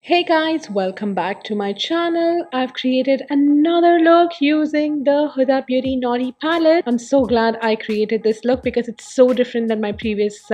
Hey guys, welcome back to my channel. I've created another look using the Huda Beauty Naughty palette. I'm so glad I created this look because it's so different than my previous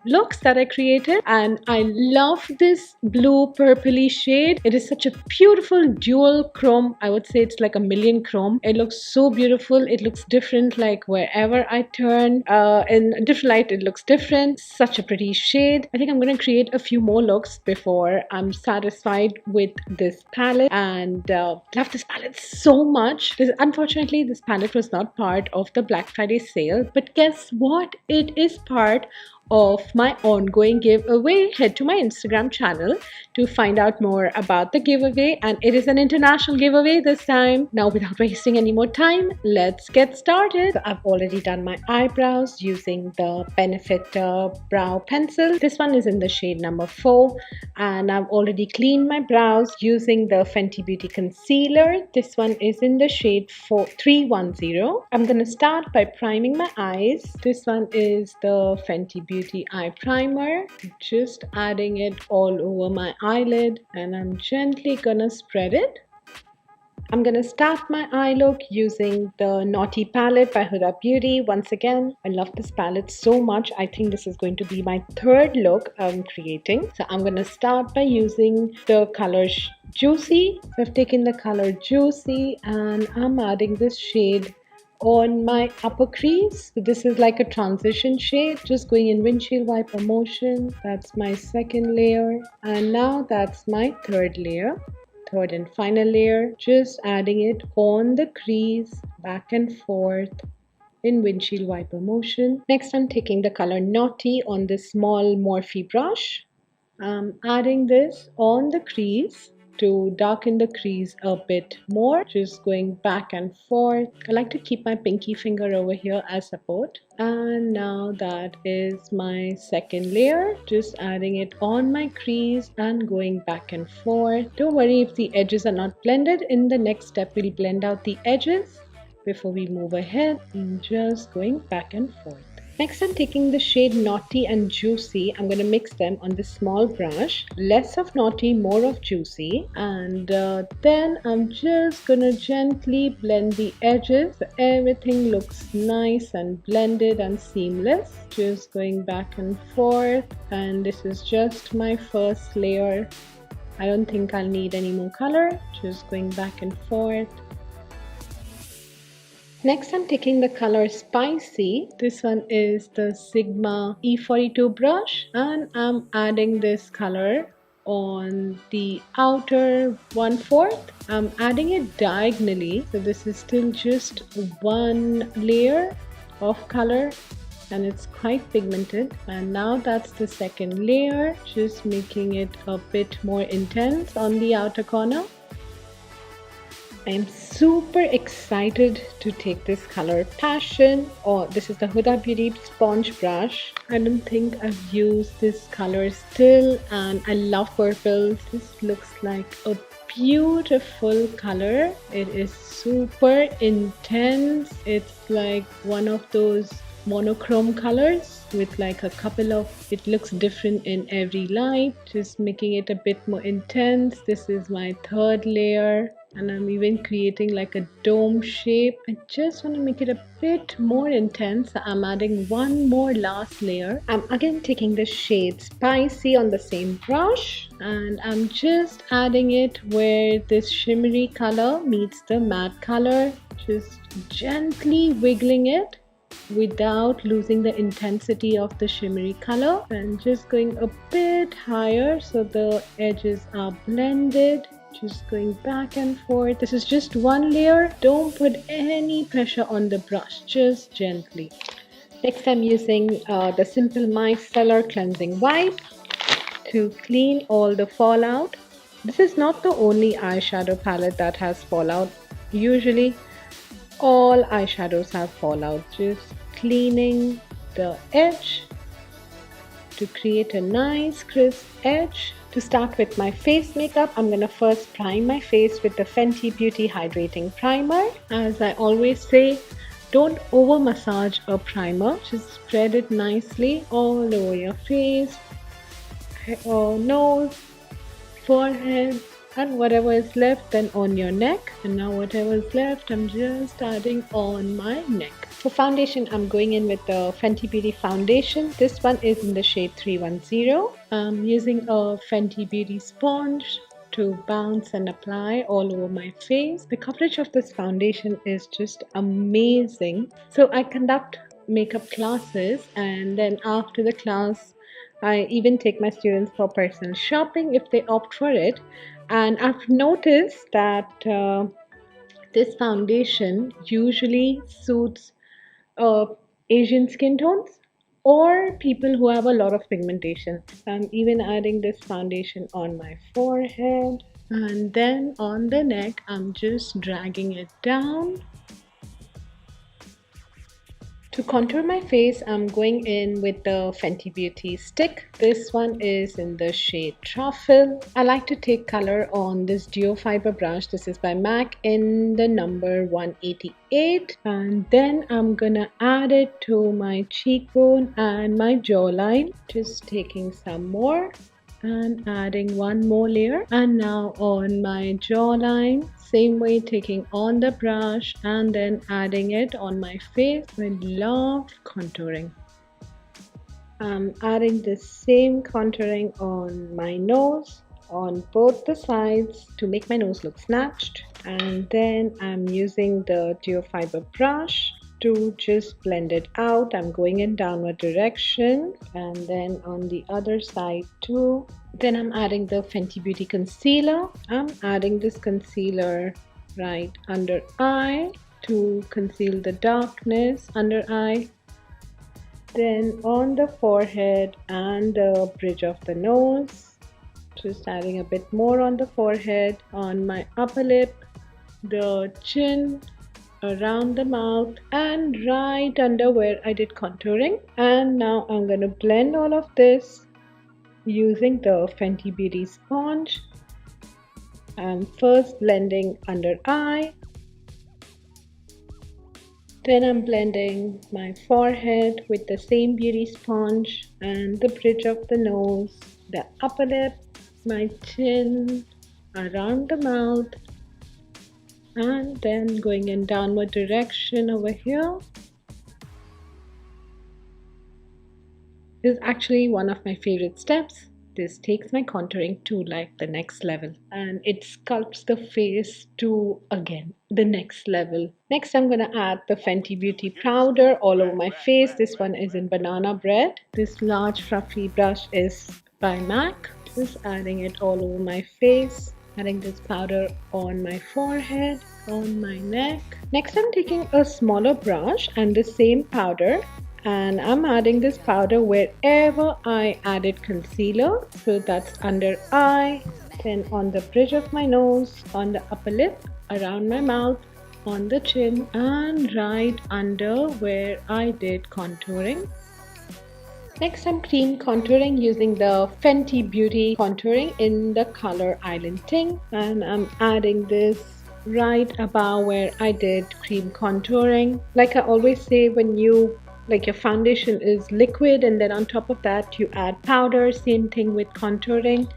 looks that I created, and I love this blue purpley shade. It is such a beautiful dual chrome. I would say it's like a million chrome. It looks so beautiful. It looks different like wherever I turn. In a different light it looks different. Such a pretty shade. I think I'm going to create a few more looks before I'm satisfied with this palette, and love this palette so much. Unfortunately, this palette was not part of the Black Friday sale, but guess what? It is part of my ongoing giveaway. Head to my Instagram channel to find out more about the giveaway, and it is an international giveaway this time. Now, without wasting any more time, let's get started. So I've already done my eyebrows using the Benefit brow pencil. This one is in the shade number 4, and I've already cleaned my brows using the Fenty Beauty concealer. This one is in the shade 310. I'm gonna start by priming my eyes. This one is the Fenty Beauty eye primer. Just adding it all over my eyelid, and I'm gently gonna spread it. I'm gonna start my eye look using the Naughty palette by Huda Beauty. Once again, I love this palette so much. I think this is going to be my third look I'm creating. So I'm gonna start by using the color Juicy. So I've taken the color Juicy and I'm adding this shade on my upper crease. So this is like a transition shade, just going in windshield wiper motion. That's my second layer, and now that's my third and final layer. Just adding it on the crease, back and forth in windshield wiper motion. Next, I'm taking the color Naughty on this small Morphe brush. I'm adding this on the crease to darken the crease a bit more, just going back and forth. I like to keep my pinky finger over here as support. And now that is my second layer, just adding it on my crease and going back and forth. Don't worry if the edges are not blended. In the next step, we'll blend out the edges before we move ahead, and just going back and forth. Next, I'm taking the shade Naughty and Juicy. I'm going to mix them on this small brush. Less of Naughty, more of Juicy. And then I'm just going to gently blend the edges so everything looks nice and blended and seamless. Just going back and forth. And this is just my first layer. I don't think I'll need any more color. Just going back and forth. Next, I'm taking the color Spicy. This one is the Sigma E42 brush, and I'm adding this color on the outer 1/4. I'm adding it diagonally, so this is still just one layer of color, and it's quite pigmented. And now that's the second layer, just making it a bit more intense on the outer corner. I am super excited to take this color Passion, or this is the Huda Beauty sponge brush. I don't think I've used this color still, and I love purple. This looks like a beautiful color. It is super intense. It's like one of those monochrome colors with like a couple of, it looks different in every light, just making it a bit more intense. This is my third layer, and I'm even creating like a dome shape. I just want to make it a bit more intense. I'm adding one more last layer. I'm again taking the shade Spicy on the same brush, and I'm just adding it where this shimmery color meets the matte color, just gently wiggling it without losing the intensity of the shimmery color, and just going a bit higher so the edges are blended. Just going back and forth. This is just one layer. Don't put any pressure on the brush, just gently. Next, I'm using the Simple Micellar cleansing wipe to clean all the fallout. This is not the only eyeshadow palette that has fallout. Usually all eyeshadows have fallout. Just cleaning the edge to create a nice crisp edge. To start with my face makeup, I'm going to first prime my face with the Fenty Beauty Hydrating Primer. As I always say, don't over massage a primer. Just spread it nicely all over your face, or nose, forehead, and whatever is left then on your neck. And now whatever is left, I'm just adding on my neck. For foundation, I'm going in with the Fenty Beauty foundation. This one is in the shade 310. I'm using a Fenty Beauty sponge to bounce and apply all over my face. The coverage of this foundation is just amazing. So I conduct makeup classes, and then after the class I even take my students for personal shopping if they opt for it. And I've noticed that this foundation usually suits Asian skin tones or people who have a lot of pigmentation. So I'm even adding this foundation on my forehead, and then on the neck I'm just dragging it down. To contour my face, I'm going in with the Fenty Beauty stick. This one is in the shade Truffle. I like to take color on this duo fiber brush. This is by MAC in the number 188. And then I'm gonna add it to my cheekbone and my jawline. Just taking some more and adding one more layer. And now on my jawline, same way, taking on the brush and then adding it on my face. I love contouring. I'm adding the same contouring on my nose, on both the sides to make my nose look snatched. And then I'm using the duo fiber brush to just blend it out. I'm going in downward direction, and then on the other side too. Then I'm adding the Fenty Beauty concealer. I'm adding this concealer right under eye to conceal the darkness under eye. Then on the forehead and the bridge of the nose, just adding a bit more on the forehead, on my upper lip, the chin, around the mouth, and right under where I did contouring. And now I'm going to blend all of this using the Fenty Beauty sponge. I'm first blending under eye, then I'm blending my forehead with the same beauty sponge and the bridge of the nose, the upper lip, my chin, around the mouth, and then going in downward direction over here. This is actually one of my favorite steps. This takes my contouring to like the next level, and it sculpts the face to again the next level. Next, I'm gonna add the Fenty Beauty powder all over my face. This one is in banana bread. This large fluffy brush is by MAC. Just adding it all over my face. Adding this powder on my forehead, on my neck. Next, I'm taking a smaller brush and the same powder, and I'm adding this powder wherever I added concealer. So that's under eye, then on the bridge of my nose, on the upper lip, around my mouth, on the chin, and right under where I did contouring. Next, I'm cream contouring using the Fenty Beauty contouring in the color Islandting, and I'm adding this right above where I did cream contouring. Like I always say, when you your foundation is liquid and then on top of that you add powder, same thing with contouring.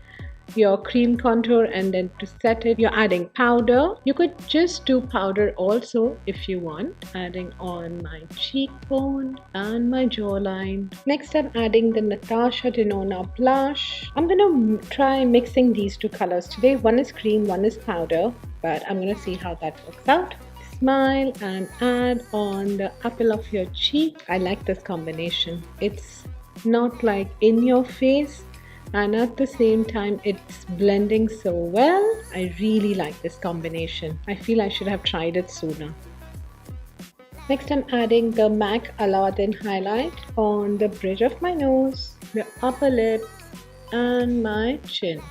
Your cream contour, and then to set it you're adding powder. You could just do powder also if you want. Adding on my cheekbone and my jawline. Next, I'm adding the Natasha Denona blush. I'm gonna try mixing these two colors today. One is cream, one is powder, but I'm gonna see how that works out. Smile and add on the apple of your cheek. I like this combination. It's not like in your face, and at the same time it's blending so well. I really like this combination. I feel I should have tried it sooner. Next, I'm adding the MAC Aladdin highlight on the bridge of my nose, the upper lip, and my chin.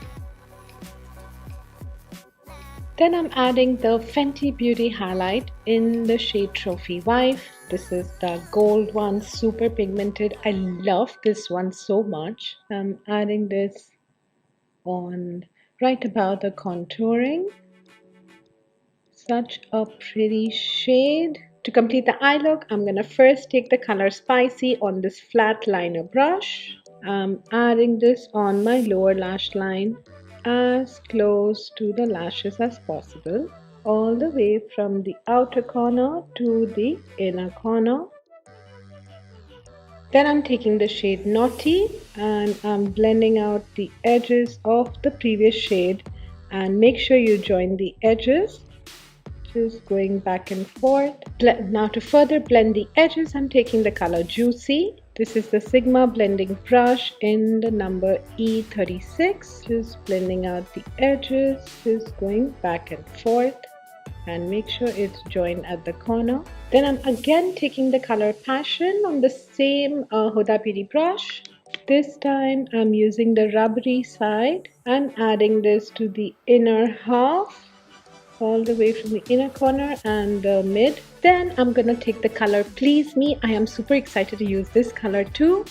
Then I'm adding the Fenty Beauty highlight in the shade Trophy Wife. This is the gold one, super pigmented. I love this one so much. I'm adding this on right above the contouring. Such a pretty shade. To complete the eye look, I'm gonna first take the color Spicy on this flat liner brush. I'm adding this on my lower lash line as close to the lashes as possible, all the way from the outer corner to the inner corner. Then I'm taking the shade Naughty and I'm blending out the edges of the previous shade, and make sure you join the edges, just going back and forth. Now to further blend the edges, I'm taking the color Juicy. This is the Sigma blending brush in the number E36. Just blending out the edges, just going back and forth, and make sure it's joined at the corner. Then I'm again taking the color Passion on the same Huda Beauty brush. This time I'm using the rubbery side and adding this to the inner half, all the way from the inner corner and the mid. Then I'm gonna take the color Please Me. I am super excited to use this color too.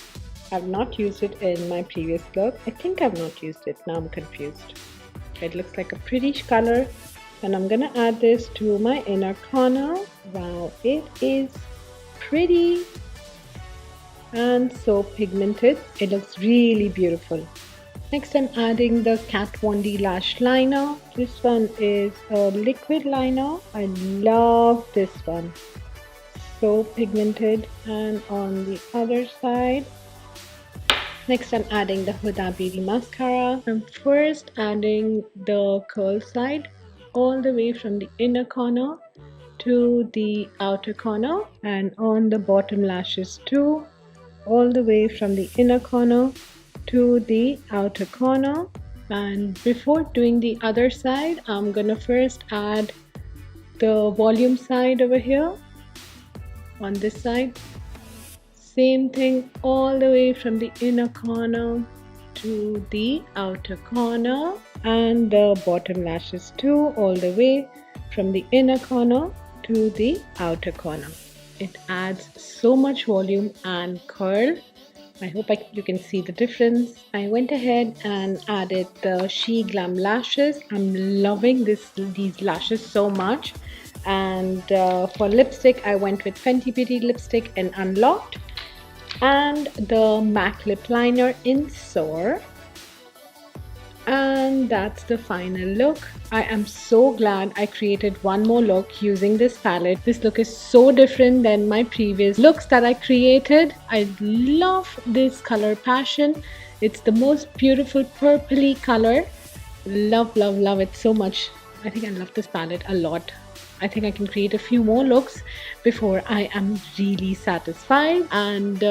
I've not used it in my previous look. I think I've not used it. Now I'm confused. It looks like a pretty color. And I'm gonna add this to my inner corner. Wow, it is pretty and so pigmented. It looks really beautiful. Next, I'm adding the Kat Von D lash liner. This one is a liquid liner. I love this one. So pigmented. And on the other side, next I'm adding the Huda Beauty mascara. I'm first adding the curl side all the way from the inner corner to the outer corner, and on the bottom lashes too, all the way from the inner corner to the outer corner. And before doing the other side, I'm gonna first add the volume side over here on this side. Same thing all the way from the inner corner to the outer corner, and the bottom lashes too, all the way from the inner corner to the outer corner. It adds so much volume and curl. I hope you can see the difference. I went ahead and added the Sheglam lashes. I'm loving these lashes so much. And for lipstick, I went with Fenty Beauty lipstick in Unlocked and the MAC lip liner in Soar. And that's the final look. I am so glad I created one more look using this palette. This look is so different than my previous looks that I created. I love this color Passion. It's the most beautiful purpley color. Love, love, love it so much. I think I love this palette a lot. I think I can create a few more looks before I am really satisfied. And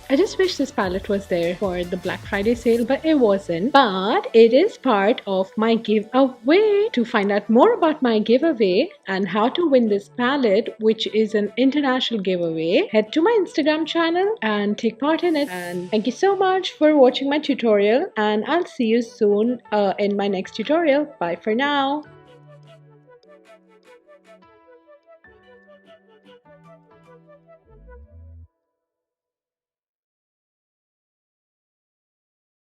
I just wish this palette was there for the Black Friday sale, but it wasn't. But it is part of my giveaway. To find out more about my giveaway and how to win this palette, which is an international giveaway, head to my Instagram channel and take part in it. And thank you so much for watching my tutorial, and I'll see you soon in my next tutorial. Bye for now.